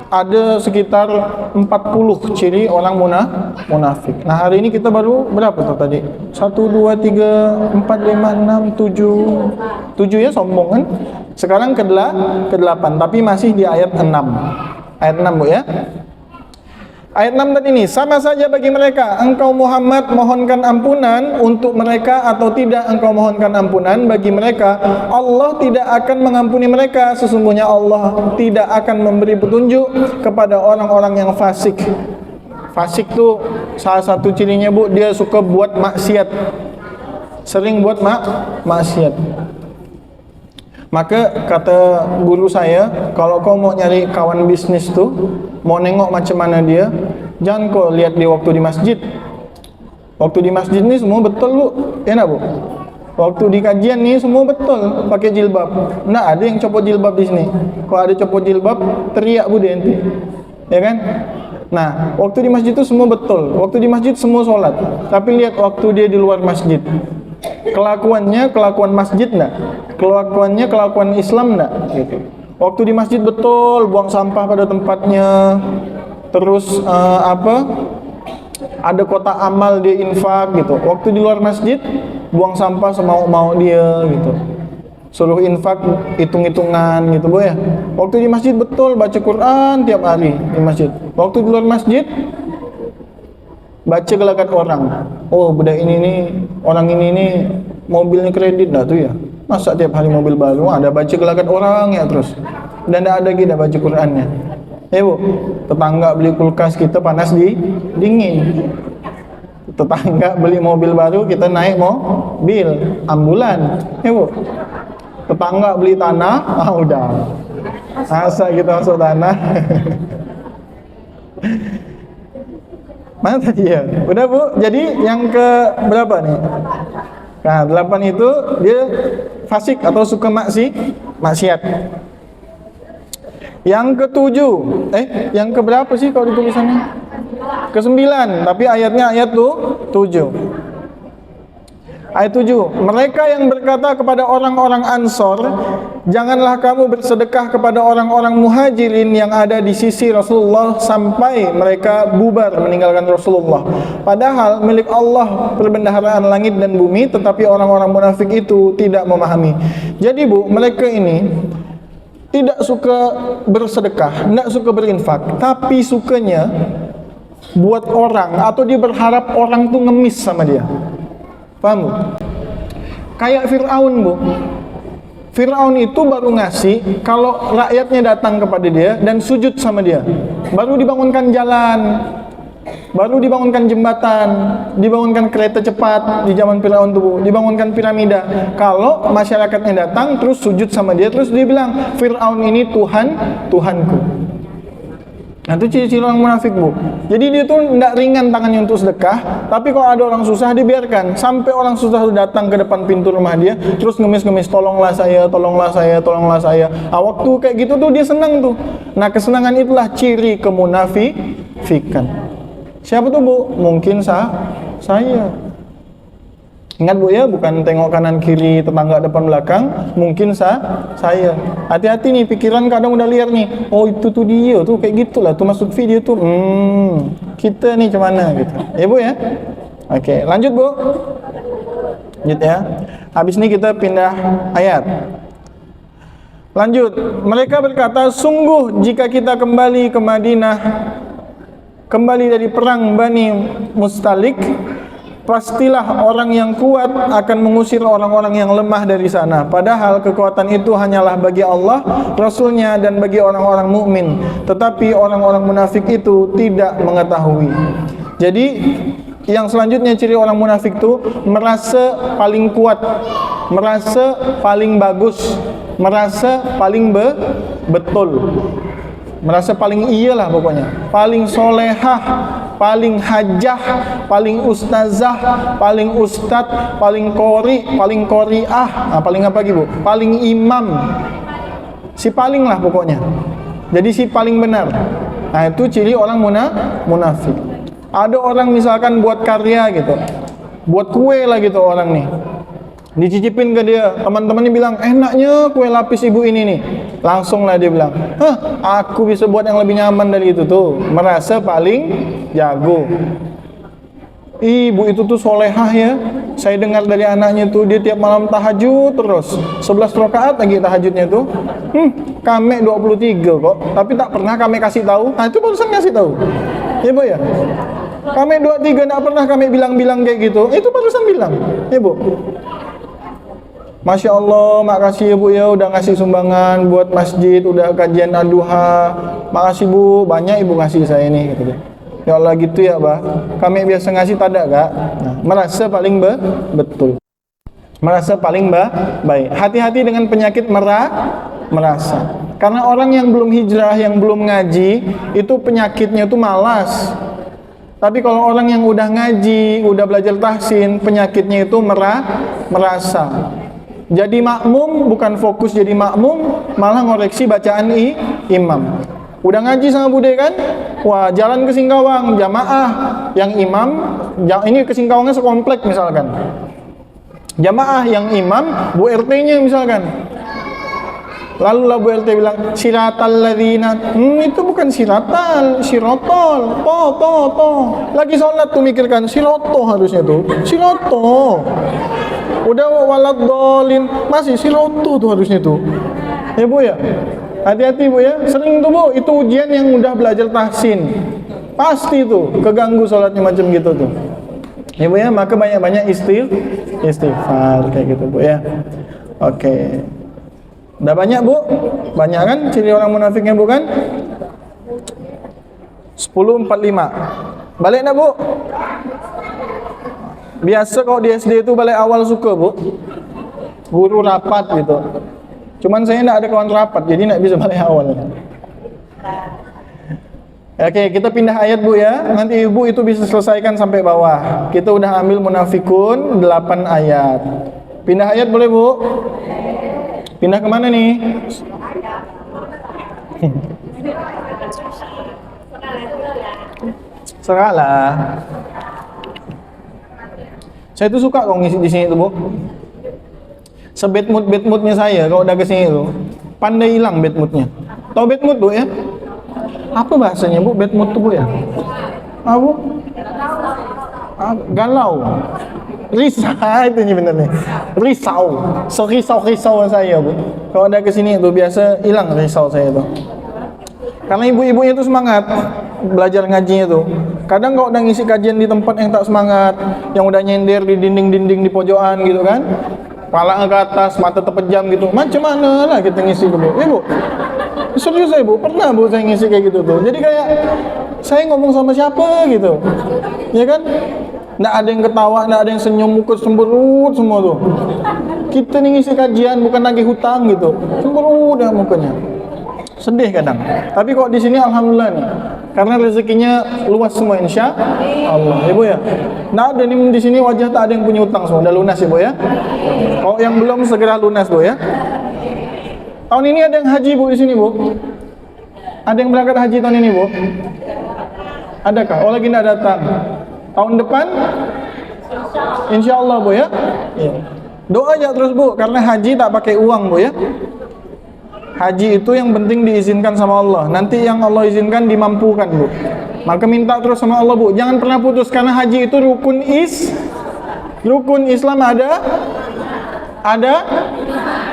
Ada sekitar 40 ciri orang munafik. Nah, hari ini kita baru berapa tuh tadi? 1, 2, 3, 4, 5, 6, 7. 7 ya sombong kan? Sekarang ke-8, tapi masih di ayat 6. Ayat 6 Bu ya. Ayat 6 tadi ini, sama saja bagi mereka, engkau Muhammad mohonkan ampunan untuk mereka atau tidak engkau mohonkan ampunan bagi mereka, Allah tidak akan mengampuni mereka. Sesungguhnya Allah tidak akan memberi petunjuk kepada orang-orang yang fasik. Fasik tuh salah satu cirinya Bu, dia suka buat maksiat. Sering buat maksiat. Maka kata guru saya, kalau kau mau nyari kawan bisnis tuh, mau nengok macam mana dia, jangan kau lihat dia waktu di masjid. Waktu di masjid ni semua betul Bu, enak Bu. Waktu di kajian ni semua betul, pakai jilbab. Nggak ada yang copot jilbab di sini. Kalau ada copot jilbab, teriak Bu dia nanti, ya kan? Nah, waktu di masjid itu semua betul. Waktu di masjid semua sholat. Tapi lihat waktu dia di luar masjid, kelakuannya kelakuan masjid enggak? Kelakuannya kelakuan Islam enggak? Gitu. Waktu di masjid betul, buang sampah pada tempatnya. Terus ada kotak amal dia infak gitu. Waktu di luar masjid buang sampah semau-mau dia gitu. Suruh infak hitung-hitungan gitu Bu ya. Waktu di masjid betul baca Quran tiap hari di masjid. Waktu di luar masjid baca gelagat orang. Oh, budak ini nih, orang ini nih mobilnya kredit dah tuh ya. Masa tiap hari mobil baru ada baca gelagat orang ya terus. Dan tidak ada lagi dah baca Qurannya. Ya Bu, tetangga beli kulkas kita panas dingin. Tetangga beli mobil baru kita naik mobil ambulan. Ya Bu. Tetangga beli tanah, udah. Masa kita masuk tanah. Mana tadi ya? Udah Bu, jadi yang ke berapa nih? Nah, 8 itu dia fasik atau suka maksiat. Yang ke-7, yang ke berapa sih kalau di tulisannya? Ke-9, tapi ayatnya ayat 7. Ayat 7, mereka yang berkata kepada orang-orang Ansor, janganlah kamu bersedekah kepada orang-orang muhajirin yang ada di sisi Rasulullah sampai mereka bubar meninggalkan Rasulullah. Padahal milik Allah perbendaharaan langit dan bumi, tetapi orang-orang munafik itu tidak memahami. Jadi Bu, mereka ini tidak suka bersedekah, tidak suka berinfak, tapi sukanya buat orang atau dia berharap orang tuh ngemis sama dia. Paham Bu? Kayak Fir'aun Bu. Fir'aun itu baru ngasih kalau rakyatnya datang kepada dia dan sujud sama dia, baru dibangunkan jalan. Baru dibangunkan jembatan, dibangunkan kereta cepat di zaman Firaun tuh, dibangunkan piramida. Kalau masyarakatnya datang terus sujud sama dia, terus dia bilang, Firaun ini Tuhanku. Nah itu ciri-ciri orang munafik, Bu. Jadi dia tuh tidak ringan tangannya untuk sedekah, tapi kalau ada orang susah dibiarkan. Sampai orang susah datang ke depan pintu rumah dia, terus ngemis-ngemis, tolonglah saya, tolonglah saya, tolonglah saya. Waktu kayak gitu tuh dia senang tuh. Nah kesenangan itulah ciri kemunafikan. Siapa tuh, Bu? Mungkin saya. Ingat, Bu, ya, bukan tengok kanan kiri, tetangga depan belakang, mungkin saya. Hati-hati nih, pikiran kadang udah liar nih. Oh, itu tuh dia tuh kayak gitulah, tuh masuk video tuh. Kita nih gimana gitu. Ya, Bu, ya. Oke, lanjut, Bu. Lanjut ya. Habis ini kita pindah ayat. Lanjut. Mereka berkata, sungguh jika kita kembali ke Madinah, kembali dari perang Bani Mustalik, pastilah orang yang kuat akan mengusir orang-orang yang lemah dari sana. Padahal kekuatan itu hanyalah bagi Allah, Rasulnya, dan bagi orang-orang mukmin. Tetapi orang-orang munafik itu tidak mengetahui. Jadi yang selanjutnya ciri orang munafik itu merasa paling kuat, merasa paling bagus, merasa paling betul, merasa paling iyalah pokoknya, paling solehah, paling hajah, paling ustazah, paling ustad, paling qori, paling qoriah, paling apa lagi, Bu? Paling imam. Si paling lah pokoknya. Jadi si paling benar. Nah, itu ciri orang munafik. Ada orang misalkan buat karya gitu, buat kue lah gitu orang nih, dicicipin ke dia, teman-temannya bilang, enaknya kue lapis ibu ini nih. Langsung lah dia bilang, aku bisa buat yang lebih nyaman dari itu tuh. Merasa paling jago. Ibu itu tuh solehah ya. Saya dengar dari anaknya tuh, dia tiap malam tahajud terus. 11 rakaat lagi tahajudnya tuh. Kami 23 kok. Tapi tak pernah kami kasih tahu. Nah itu barusan kasih tahu. Ya, Bu, ya. Kami 23 tak pernah kami bilang-bilang kayak gitu. Itu barusan bilang. Ya, Bu. Masya Allah, makasih ya, Bu, ya, udah ngasih sumbangan buat masjid, udah kajian ad-duha. Makasih, Bu, banyak Ibu ngasih saya ini gitu. Ya Allah gitu ya, Bah. Kami biasa ngasih tada, Kak. Nah, merasa paling betul. Merasa paling baik. Hati-hati dengan penyakit merasa. Karena orang yang belum hijrah, yang belum ngaji, itu penyakitnya itu malas. Tapi kalau orang yang udah ngaji, udah belajar tahsin, penyakitnya itu merasa. Jadi makmum, bukan fokus jadi makmum, malah ngoreksi bacaan imam. Udah ngaji sama bude kan? Wah, jalan ke Singkawang, jamaah yang imam, ini ke Singkawangnya sekomplek misalkan. Jamaah yang imam, Bu RT-nya misalkan. Lalu lah Bu RT bilang, siratal ladzina. Itu bukan siratal, sirotol. To. Lagi sholat tuh mikirkan, siroto harusnya tuh. Siroto. Udah walad dolin, masih siroto tuh harusnya tuh. Ya, Bu, ya. Hati-hati, Bu, ya. Sering tuh, Bu, itu ujian yang udah belajar tahsin. Pasti tuh keganggu sholatnya macam gitu tuh. Ya, Bu, ya, maka banyak-banyak istighfar kayak gitu, Bu, ya. Oke. Udah banyak, Bu? Banyak kan ciri orang munafiknya, bukan? 10:45. Balik enggak, Bu? Biasa kalau di SD itu balik awal suka, Bu. Guru rapat gitu. Cuman saya enggak ada kawan rapat, jadi enggak bisa balik awal. Oke, kita pindah ayat, Bu, ya. Nanti Ibu itu bisa selesaikan sampai bawah. Kita udah ambil munafikun 8 ayat. Pindah ayat boleh, Bu? Pindah kemana nih? Serahlah. Saya tuh suka kalau ngisi di sini tuh, Bu. Sebad moodnya saya kalau udah ke sini tuh, pandai hilang bad moodnya. Tahu bad mood, Bu, ya? Apa bahasanya, Bu? Bad mood tuh, Bu, ya? Bu? Galau. Risau itu nih bener nih. Risau saya, Bu. Kalau ada kesini tuh biasa hilang risau saya tuh. Karena ibu-ibunya tuh semangat belajar ngajinya tuh. Kadang kalau udah ngisi kajian di tempat yang tak semangat, yang udah nyender di dinding-dinding di pojokan gitu kan, kepala ke atas, mata terpejam gitu. Macam mana lah kita ngisi tuh, Bu? Bu. Serius saya, Bu. Pernah, Bu, saya ngisi kayak gitu tuh. Jadi kayak saya ngomong sama siapa gitu, ya kan? Nggak ada yang ketawa, nggak ada yang senyum, muka cemberut semua tuh. Kita nih ngisi kajian bukan lagi hutang gitu, cemberut dah mukanya. Sedih kadang. Tapi kok di sini alhamdulillah nih, karena rezekinya luas semua insya Allah, ya Bu ya. Nah ada nih di sini wajah tak ada yang punya utang semua, udah lunas ya Bu ya. Kalau yang belum segera lunas Bu ya. Tahun ini ada yang haji Bu di sini Bu. Ada yang berangkat haji tahun ini Bu? Adakah? Oh lagi tidak datang. Tahun depan? Insya Allah Bu ya. Doa aja terus Bu, karena haji tak pakai uang Bu ya. Haji itu yang penting diizinkan sama Allah. Nanti yang Allah izinkan dimampukan Bu. Maka minta terus sama Allah Bu. Jangan pernah putus, karena haji itu rukun Islam ada.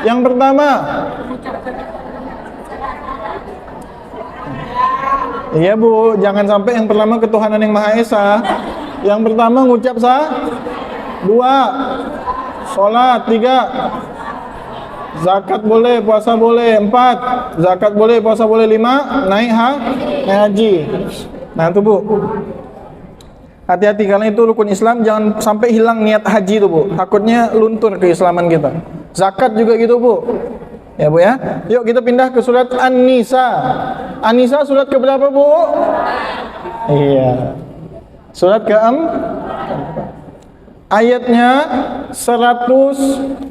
Yang pertama, iya Bu, jangan sampai yang pertama ketuhanan yang Maha Esa. Yang pertama ngucap dua, sholat, tiga, zakat boleh, puasa boleh, 4, zakat boleh, puasa boleh, 5, naik haji. Nah itu Bu, hati-hati karena itu rukun Islam, jangan sampai hilang niat haji itu Bu, takutnya luntur keislaman kita. Zakat juga gitu Bu, ya Bu ya. Yuk kita pindah ke surat An-Nisa. An-Nisa surat keberapa Bu? Iya, surat ke-4, ayatnya 142.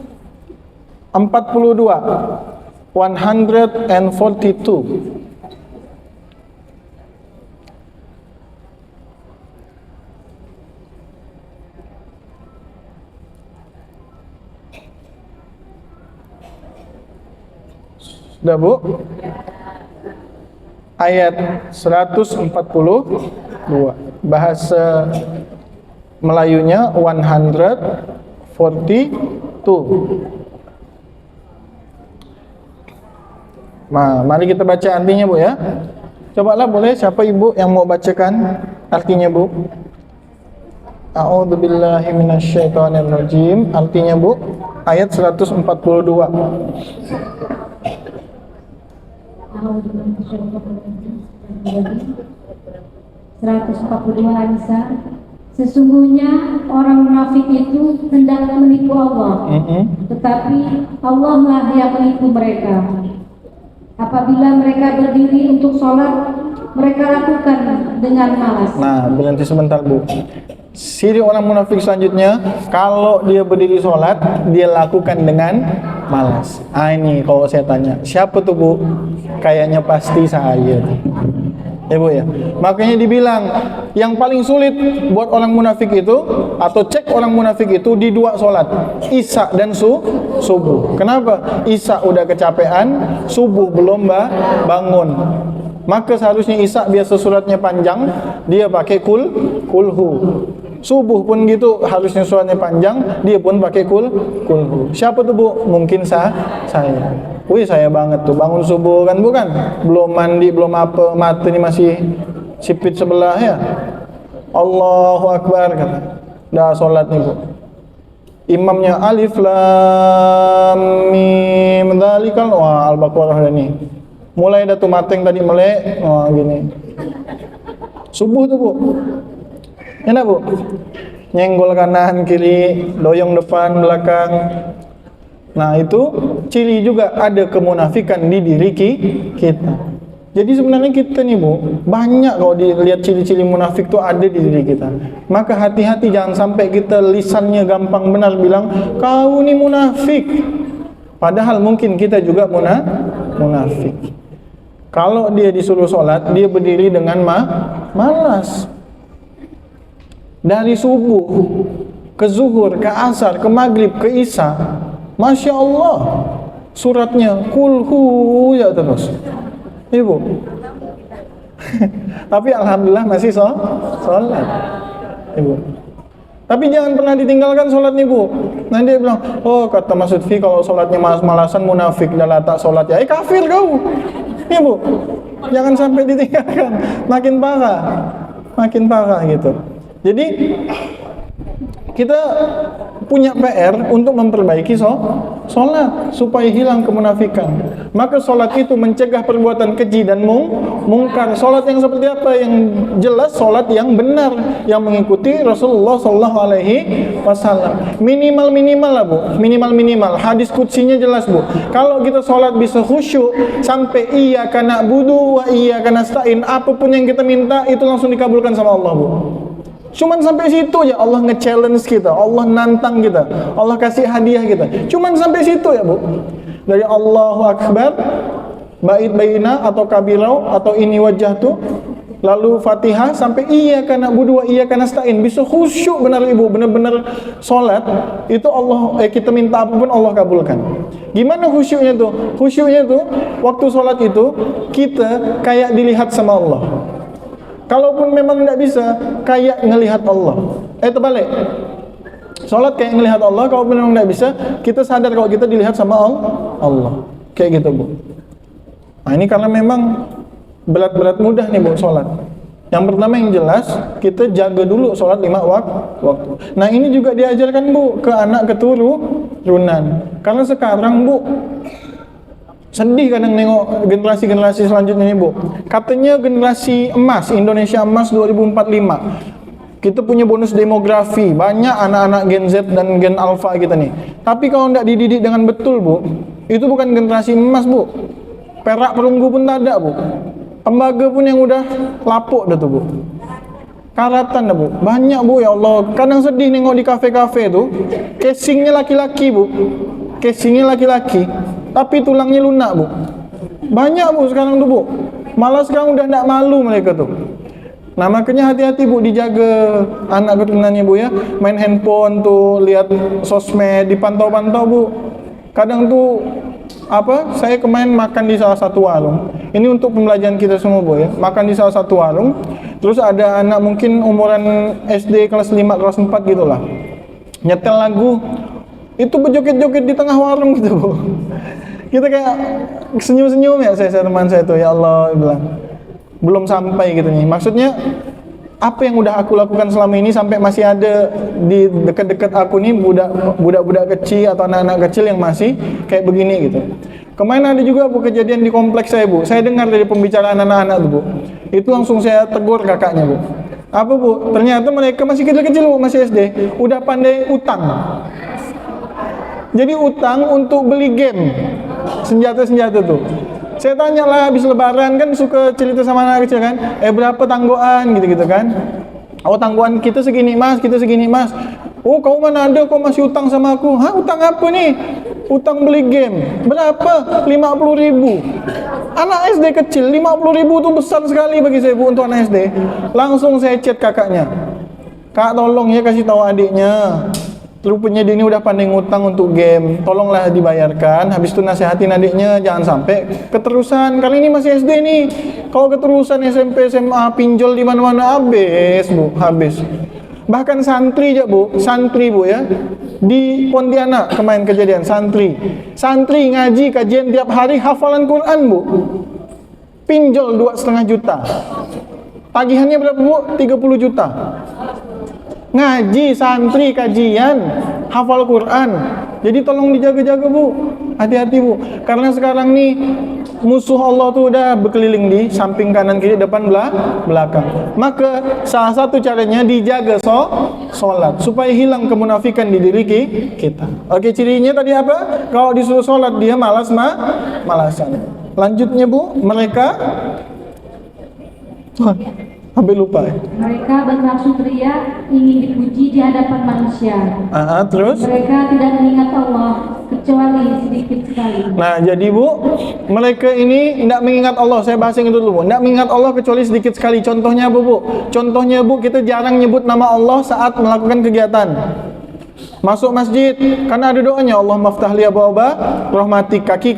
142. Sudah Bu? Ayat 142. Bahasa Melayunya 142. Nah, mari kita baca artinya Bu ya. Cobalah boleh siapa Ibu yang mau bacakan artinya Bu? A'udzubillahi minasyaitonirrajim. Artinya Bu, ayat 142. An-Nisa. Sesungguhnya orang munafik itu hendak menipu Allah, tetapi Allah lah yang menipu mereka. Apabila mereka berdiri untuk sholat, mereka lakukan dengan malas. Nah, berhenti sebentar Bu. Ciri orang munafik selanjutnya, kalau dia berdiri sholat, dia lakukan dengan malas. Ini kalau saya tanya, siapa tuh Bu? Kayaknya pasti saya. Ya Bu ya. Makanya dibilang yang paling sulit buat orang munafik itu, atau cek orang munafik itu di dua sholat, Isya dan subuh. Kenapa? Isya udah kecapean, subuh belum bangun. Maka seharusnya Isya biasa suratnya panjang, dia pakai kulhu. Subuh pun gitu, harusnya suratnya panjang, dia pun pakai kulhu. Siapa tuh Bu? Mungkin saya. Wih, saya banget tuh, bangun subuh kan bukan? Belum mandi, belum apa, mata ini masih sipit sebelah ya. Allahu Akbar kata. Dah sholat nih Bu. Imamnya alif lam mim dzalikal, wah Al-Baqarah ini. Mulai dah tuh mateng tadi melek, wah gini. Subuh tuh Bu. Enak Bu. Nyenggol kanan kiri, doyong depan belakang. Nah itu ciri juga ada kemunafikan di diri kita. Jadi sebenarnya kita nih Bu, banyak kalau dilihat ciri-ciri munafik itu ada di diri kita. Maka hati-hati jangan sampai kita lisannya gampang benar bilang kau nih munafik. Padahal mungkin kita juga munafik. Kalau dia disuruh sholat, dia berdiri dengan malas. Dari subuh ke zuhur, ke asar, ke maghrib, ke isya, Masya Allah, suratnya kulhu ya terus, Ibu. Tapi alhamdulillah masih sholat, Ibu. Tapi jangan pernah ditinggalkan sholat nih Bu. Nanti dia bilang, oh kata Mas Lutfi kalau sholatnya malas-malasan munafik, dah tak sholat ya, kafir kau, Ibu. Jangan sampai ditinggalkan, makin parah gitu. Jadi kita punya PR untuk memperbaiki sholat supaya hilang kemunafikan. Maka sholat itu mencegah perbuatan keji dan mungkar. Sholat yang seperti apa? Yang jelas sholat yang benar, yang mengikuti Rasulullah Sallallahu Alaihi Wasallam. Minimal lah bu, minimal. Hadis kutsinya jelas bu. Kalau kita sholat bisa khusyuk sampai iyyaka na'budu wa iyyaka nasta'in, apapun yang kita minta itu langsung dikabulkan sama Allah bu. Cuman sampai situ ya Allah nge-challenge kita, Allah nantang kita, Allah kasih hadiah kita. Cuman sampai situ ya bu. Dari Allahu Akbar, bait baina atau kabirau atau ini wajjahtu, lalu Fatihah sampai iyyaka na'budu wa iyyaka nasta'in, bisa khusyuk benar ibu, benar-benar sholat itu Allah kita minta apapun Allah kabulkan. Gimana khusyuknya tuh? Khusyuknya tuh waktu sholat itu kita kayak dilihat sama Allah. Kalaupun memang tidak bisa, kayak ngelihat Allah. Terbalik. Sholat kayak ngelihat Allah, kalaupun memang tidak bisa, kita sadar kalau kita dilihat sama Allah. Kayak gitu bu. Nah ini karena memang berat mudah nih bu sholat. Yang pertama yang jelas, kita jaga dulu sholat 5 waktu. Nah ini juga diajarkan bu ke anak keturunan. Karena sekarang bu, sedih kadang nengok generasi selanjutnya nih bu. Katanya generasi emas, Indonesia emas 2045. Kita punya bonus demografi, banyak anak-anak Gen Z dan Gen Alpha kita nih. Tapi kalau tidak dididik dengan betul bu, itu bukan generasi emas bu. Perak perunggu pun tak ada bu. Tembaga pun yang udah lapuk dah tuh bu. Karatan dah bu, banyak bu ya Allah. Kadang sedih nengok di kafe-kafe tuh, casingnya laki-laki bu. Casingnya laki-laki, tapi tulangnya lunak bu. Banyak bu sekarang tuh bu. Malah sekarang udah tidak malu mereka tuh. Nah makanya hati-hati bu, dijaga anak keturunannya bu ya. Main handphone tuh, lihat sosmed, dipantau-pantau bu. Kadang tuh saya kemarin makan di salah satu warung. Ini untuk pembelajaran kita semua bu ya. Makan di salah satu warung, terus ada anak mungkin umuran SD kelas 5, kelas 4 gitu lah, nyetel lagu. Itu berjoget-joget di tengah warung gitu bu. Kita kayak senyum-senyum ya saya teman saya tuh, ya Allah bilang belum sampai gitu nih. Maksudnya apa yang udah aku lakukan selama ini sampai masih ada di dekat-dekat aku nih budak-budak kecil atau anak-anak kecil yang masih kayak begini gitu. Kemarin ada juga bu kejadian di kompleks saya bu. Saya dengar dari pembicaraan anak-anak tuh bu. Itu langsung saya tegur kakaknya bu. Apa bu? Ternyata mereka masih kecil-kecil bu, masih SD, udah pandai utang. Jadi utang untuk beli game, senjata-senjata tuh. Saya tanya lah, habis lebaran kan suka cerita sama anak kecil kan, berapa tangguhan gitu-gitu kan. Oh tangguhan kita segini mas, kita segini mas. Oh kau mana ada, kau masih utang sama aku. Hah utang apa nih? Utang beli game. Berapa? 50.000. Anak SD kecil, 50.000 tuh besar sekali bagi saya bu untuk anak SD. Langsung saya chat kakaknya. Kak tolong ya kasih tahu adiknya. Rupanya dia ini udah pandai ngutang untuk game, tolonglah dibayarkan. Habis itu nasihatin adiknya jangan sampai keterusan. Kali ini masih SD nih. Kalau keterusan SMP, SMA, pinjol di mana-mana habis bu, habis. Bahkan santri aja bu, santri bu ya. Di Pontianak kemarin kejadian santri ngaji kajian tiap hari, hafalan Quran bu. Pinjol 2,5 juta. Tagihannya berapa bu? 30 juta. Ngaji, santri, kajian, hafal Quran. Jadi tolong dijaga-jaga bu, hati-hati bu. Karena sekarang nih musuh Allah tuh udah berkeliling di samping kanan kiri depan belakang. Maka salah satu caranya dijaga sholat supaya hilang kemunafikan di diri kita. Oke, cirinya tadi apa? Kalau disuruh sholat dia malasan. Lanjutnya bu, mereka sampai lupa ya. Mereka bermaksud ria ingin dipuji di hadapan manusia. Terus? Mereka tidak mengingat Allah kecuali sedikit sekali. Nah jadi bu, mereka ini tidak mengingat Allah. Saya bahas yang itu dulu bu. Tidak mengingat Allah kecuali sedikit sekali. Contohnya apa bu? Contohnya bu, kita jarang nyebut nama Allah saat melakukan kegiatan. Masuk masjid, karena ada doanya, Allah maftah li abwaaba rahmatik, kaki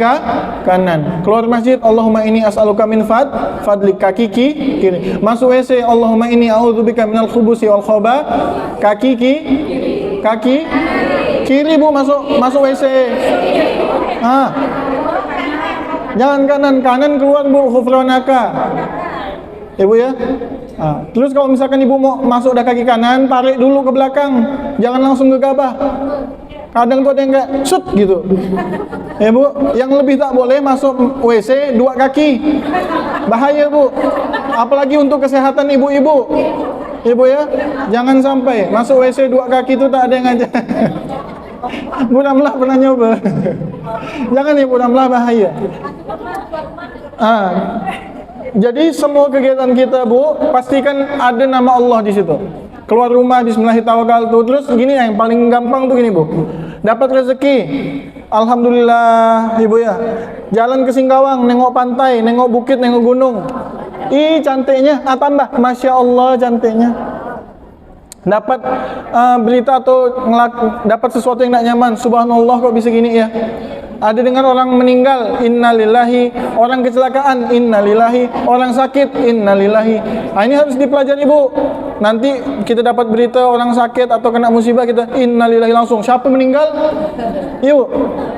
kanan. Keluar masjid, Allahumma inni as'aluka min fadlik, kaki kiri. Masuk WC, Allahumma inni a'udzubika minal khubusi wal khoba, kaki kiri bu, masuk WC. Jangan kanan keluar bu, ghufranaka. Ya bu ya. Terus kalau misalkan ibu mau masuk dah kaki kanan, tarik dulu ke belakang, jangan langsung gegabah. Kadang tuh ada yang kayak shoot gitu. Ya bu, yang lebih tak boleh masuk WC dua kaki, bahaya bu. Apalagi untuk kesehatan ibu-ibu. Ibu ya, jangan sampai masuk WC dua kaki itu tak ada yang ngajak. Bu Ramlah pernah nyoba. Jangan ya Bu Ramlah, bahaya. Jadi semua kegiatan kita bu, pastikan ada nama Allah di situ. Keluar rumah bismillahirrahmanirrahim. Terus gini yang paling gampang tuh gini bu, dapat rezeki, alhamdulillah ibu ya. Jalan ke Singkawang, nengok pantai, nengok bukit, nengok gunung. Ih cantiknya, tambah, masya Allah cantiknya. Dapat berita atau dapat sesuatu yang tak nyaman, subhanallah kok bisa gini ya. Ada dengar orang meninggal, innalillahi, orang kecelakaan, innalillahi, orang sakit, innalillahi. Ini harus dipelajari bu. Nanti kita dapat berita orang sakit atau kena musibah, kita innalillahi langsung. Siapa meninggal? Yuk,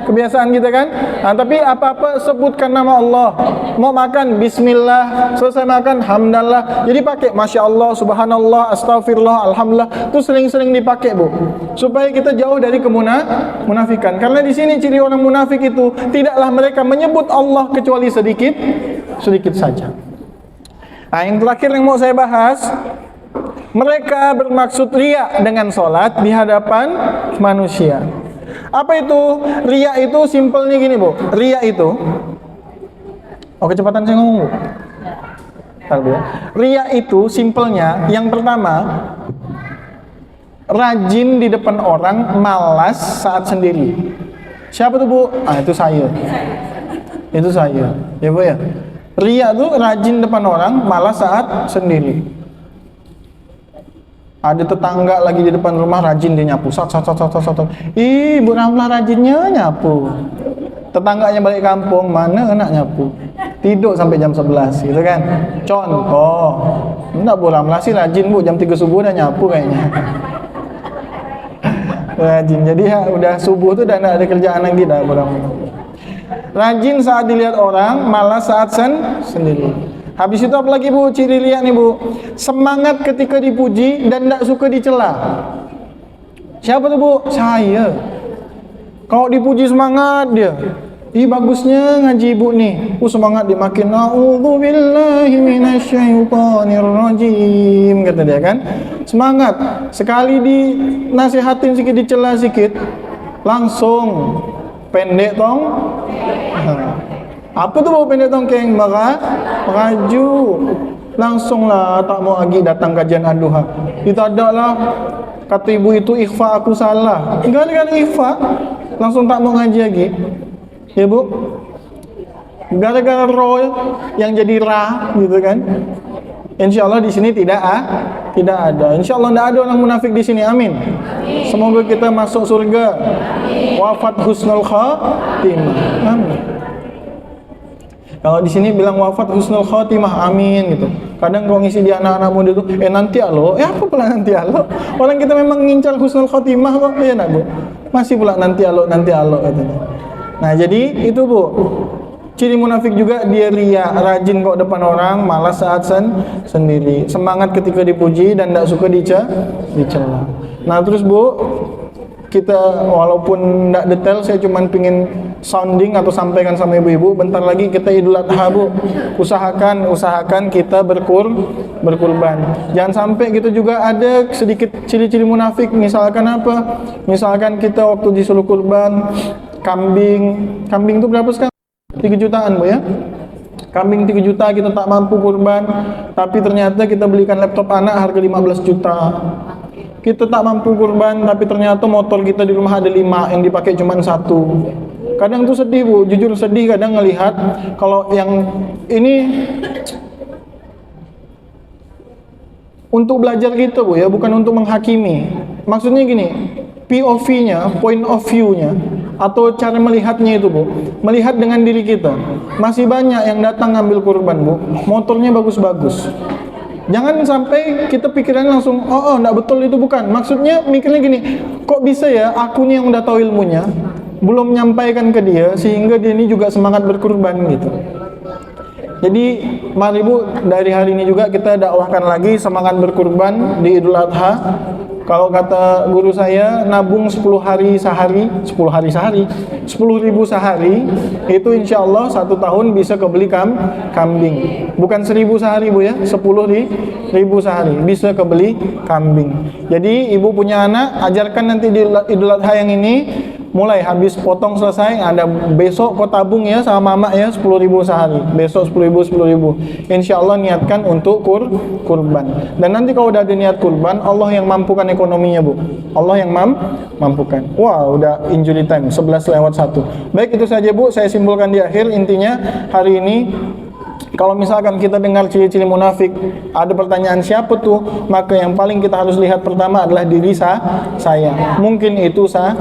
kebiasaan kita kan. Tapi apa-apa sebutkan nama Allah. Mau makan, bismillah. Selesai makan, hamdallah. Jadi pakai masya Allah, subhanallah, astagfirullah, alhamdulillah. Itu sering-sering dipakai bu, supaya kita jauh dari kemunafikan. Karena di sini ciri orang munafik itu tidaklah mereka menyebut Allah kecuali sedikit saja. Yang terakhir yang mau saya bahas, mereka bermaksud riya dengan sholat di hadapan manusia. Apa itu? Riya itu simpelnya gini bu. Riya itu, kecepatan saya ngomong bu. Bentar, bu. Riya itu simpelnya, yang pertama, rajin di depan orang, malas saat sendiri. Siapa tuh bu? Itu saya. Itu saya. Ya bu ya. Riya tuh rajin depan orang, malas saat sendiri. Ada tetangga lagi di depan rumah, rajin dia nyapu. Sat. Ih, Bu Ramlah rajinnya nyapu. Tetangganya balik kampung, mana enak nyapu. Tidur sampai jam 11 gitu kan. Contoh. Enggak, Bu Ramlah sih rajin bu, jam 3 subuh udah nyapu kayaknya. Rajin. Jadi ya udah subuh tuh udah enggak ada kerjaan lagi dah Bu Ramlah. Rajin saat dilihat orang, malas saat sendiri. Habis itu apa lagi bu? Ciri riya nih bu, semangat ketika dipuji dan tidak suka dicela. Siapa tuh bu? Saya. Kalau dipuji semangat dia. Ih bagusnya ngaji ibu nih. Semangat dia makin. A'udzubillahi minasyaitonirrajim, kata dia kan. Semangat. Sekali dinasihatin sedikit, dicela sedikit, langsung pendek tong. Apa tuh bau pendek tongkeng? Meraju. Langsung lah tak mau lagi datang kajian Ad-Duha. Itu ada lah, kata ibu itu ikhfa aku salah. Enggak ada ikhfa, langsung tak mau ngaji lagi. Ya bu, gara-gara roh yang jadi ra gitu kan. Insya Allah di sini tidak ada. Insya Allah tidak ada orang munafik di sini. Amin. Semoga kita masuk surga. Wafat husnul khatimah. Amin. Kalau di sini bilang wafat husnul khatimah, amin gitu. Kadang kalau ngisi di anak-anak muda itu, nanti alo, apa pula nanti alo? Orang kita memang ngincar husnul khatimah kok, ya nak bu? Masih pula nanti alo katanya. Nah jadi itu bu, ciri munafik juga dia riya, rajin kok depan orang, malas saat sendiri, semangat ketika dipuji dan tidak suka dicela. Nah terus bu, kita walaupun tidak detail, saya cuma pingin sounding atau sampaikan sama ibu-ibu. Bentar lagi kita Idul Adha bu, usahakan kita berkurban. Jangan sampai kita juga ada sedikit ciri-ciri munafik. Misalkan apa? Misalkan kita waktu disuruh kurban kambing itu berapa sekarang? 3 jutaan bu ya. Kambing 3 juta kita tak mampu kurban, tapi ternyata kita belikan laptop anak harga 15 juta. Kita tak mampu kurban, tapi ternyata motor kita di rumah ada 5, yang dipakai cuma 1. Kadang tuh sedih bu, jujur sedih kadang ngelihat kalau yang ini untuk belajar gitu bu ya, bukan untuk menghakimi. Maksudnya gini, POV-nya, point of view-nya, atau cara melihatnya itu bu, melihat dengan diri kita. Masih banyak yang datang ngambil kurban bu, motornya bagus-bagus. Jangan sampai kita pikiran langsung, enggak betul itu, bukan. Maksudnya mikirnya gini, kok bisa ya akunya yang udah tahu ilmunya, belum menyampaikan ke dia, sehingga dia ini juga semangat berkurban gitu. Jadi mari Bu, dari hari ini juga kita dakwahkan lagi semangat berkurban di Idul Adha. Kalau kata guru saya, nabung 10 hari sehari, 10 hari sehari, 10.000 sehari, itu insya Allah 1 tahun bisa kebeli kambing. Bukan 1.000 sehari Bu ya, 10.000 sehari bisa kebeli kambing. Jadi ibu punya anak, ajarkan nanti di Idul Adha yang ini, mulai habis potong selesai, ada besok kau tabung ya sama mama ya 10.000 sehari, besok 10.000. Insya Allah niatkan untuk kurban. Dan nanti kalau udah ada niat kurban, Allah yang mampukan ekonominya Bu. Allah yang mampukan. Wah, udah injury time 11:01. Baik, itu saja Bu, saya simpulkan di akhir. Intinya hari ini, kalau misalkan kita dengar ciri-ciri munafik, ada pertanyaan siapa tuh, maka yang paling kita harus lihat pertama adalah diri saya. Mungkin itu saya.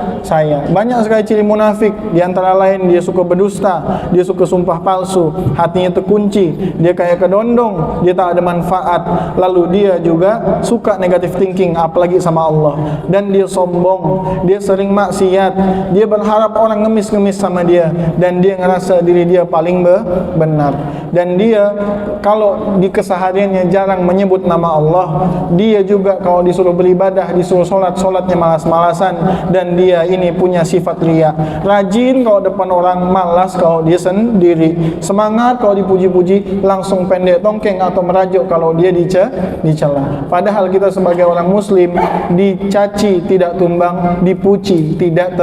Banyak sekali ciri munafik, di antara lain dia suka berdusta, dia suka sumpah palsu, hatinya terkunci, dia kayak kedondong, dia tak ada manfaat, lalu dia juga suka negative thinking, apalagi sama Allah, dan dia sombong, dia sering maksiat, dia berharap orang ngemis-ngemis sama dia, dan dia ngerasa diri dia paling benar. Dan dia kalau di kesehariannya jarang menyebut nama Allah. Dia juga kalau disuruh beribadah, disuruh sholatnya malas-malasan. Dan dia ini punya sifat riya. Rajin kalau depan orang, malas kalau dia sendiri. Semangat kalau dipuji-puji, langsung pendek tongkeng atau merajuk kalau dia dicela. Padahal kita sebagai orang muslim, dicaci tidak tumbang, dipuji tidak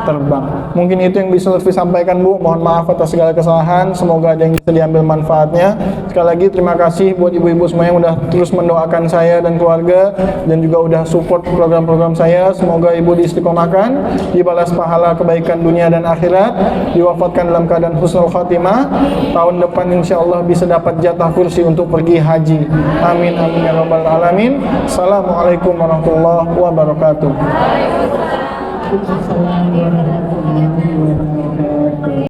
terbang. Mungkin itu yang bisa Lutfi sampaikan Bu. Mohon maaf atas segala kesalahan. Semoga ada yang bisa diambil manfaatnya. Sekali lagi terima kasih buat ibu-ibu semua yang udah terus mendoakan saya dan keluarga, dan juga udah support program-program saya. Semoga ibu diistiqomahkan, dibalas pahala kebaikan dunia dan akhirat, diwafatkan dalam keadaan husnul khatimah. Tahun depan insyaallah bisa dapat jatah kursi untuk pergi haji. Amin amin ya rabbal alamin. Assalamualaikum warahmatullahi wabarakatuh. Waalaikumsalam warahmatullahi wabarakatuh.